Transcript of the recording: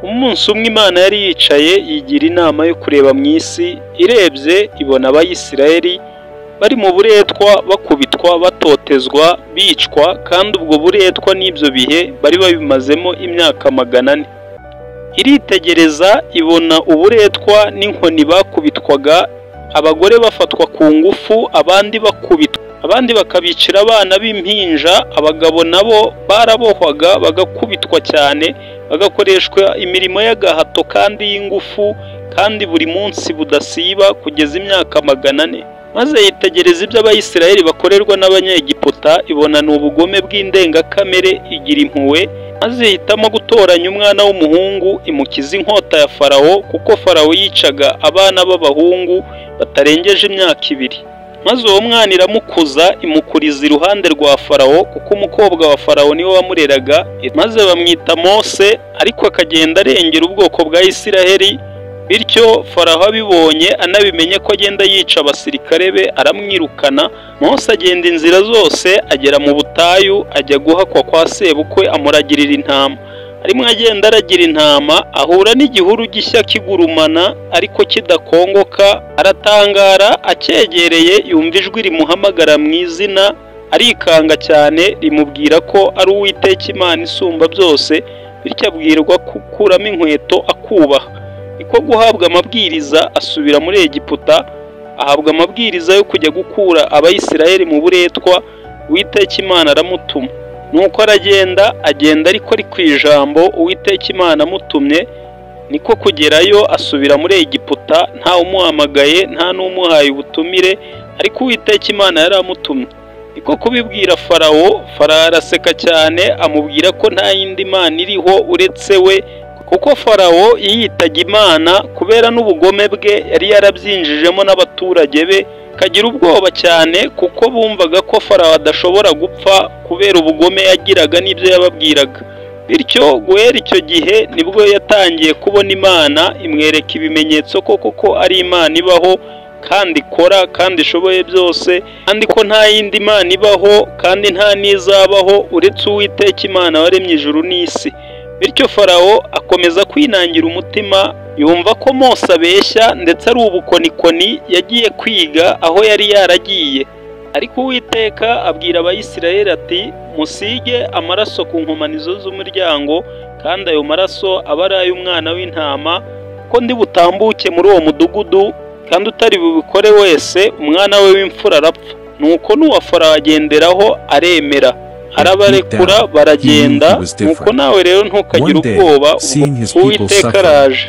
Umunsi umwe Imana yari yicaye yigira inama yo kureba mu isi, irebye ibona Abayisiraheli bari mu buretwa, bakubitwa, batotezwa, bicwa, kandi ubwo buretwa n'ibyo bihe bari babimazemo imyaka 400. Iritegereza ibona uburetwa n'inkoni bakubitwaga, abagore bafatwa ku ngufu, abandi bakubitwa, abandi bakabicira abana b'impinja, abagabo nabo barabohwaga bagakubitwa cyane, bagakoreshwa imirimo y'agahato kandi y'ingufu, kandi buri munsi budasiba kugeza imyaka 400. Maze yitegereza ibyo Abayisiraheli bakorerwa n'Abanyegiputa, ibona ni ubugome bw'indengakamere, igira impuhwe, maze ihitamo gutoranya umwana w'umuhungu imukiza inkota ya Farawo, kuko Farawo yicaga abana b'abahungu batarengeje imyaka 2. Maze uwo mwana iramukuza, imukuriza iruhande rwa Farawo, kuko umukobwa wa Farawo niwe wamureraga, maze bamwita Mose, ariko akagenda arengera ubwoko bwa Isiraheli. Bityo Farawo abibonye, anabimenye ko agenda yica abasirikare be, aramwirukana. Mose agenda inzira zose, agera mu butayu, ajya guhakwa kwa sebukwe, amuragirira intama. Arimo agenda aragira intama, ahura n'igihuru gishya kigurumana ariko kidakongoka. Aratangara, acyegereye yumva ijwi rimuhamagara mu izina, arikanga cyane, rimubwira ko ari Uwiteka Imana isumba byose. Bityo abwirwa gukuramo inkweto akubaha. Niko guhabwa amabwiriza, asubira muri Egiputa, ahabwa amabwiriza yo kujya gukura Abayisiraheli mu buretwa. Uwiteka Imana aramutuma, nuko agenda ariko ari ku ijambo Uwiteka Imana amutumye. Niko kugerayo, asubira muri Egiputa, nta umuhamagaye, nta n'umuhaye ubutumire, ariko Uwiteka Imana yari amutumye. Niko kubibwira Farawo. Farawo araseka cyane, amubwira ko nta yindi Mana iriho uretse we, kuko Farawo yiyitaga Imana kubera n'ubugome bwe yari yarabyinjijemo n'abaturage be. Kagira ubwoba cyane, kuko bumvaga ko Farawo adashobora gupfa kubera ubugome yagiraga n'ibyo yababwiraga. Bityo guhera icyo gihe nibwo yatangiye kubona Imana, imwereka ibimenyetso koko ari Imana ibaho kandi ikora kandi ishoboye byose, kandi ko nta yindi Mana ibaho kandi nta n'izabaho uretse Uwiteka Imana waremye ijuru n'isi. Bityo Farawo akomeza kwinangira umutima, yumva ko Mose abeshya, ndetse ari ubukonikoni yagiye kwiga aho yari yaragiye. Ariko Uwiteka abwira Abayisiraheli ati, musige amaraso ku nkomanizo z'umuryango, kandi ayo maraso aba ari ay'umwana w'intama, ko ndi butambuke muri uwo mudugudu, kandi utari bubikore wese umwana we w'imfura arapfa. Nuko n'uwa Farawo agenderaho aremera, arabarekura baragenda. Nuko nawe rero ntukagire ubwoba, Uwiteka araje.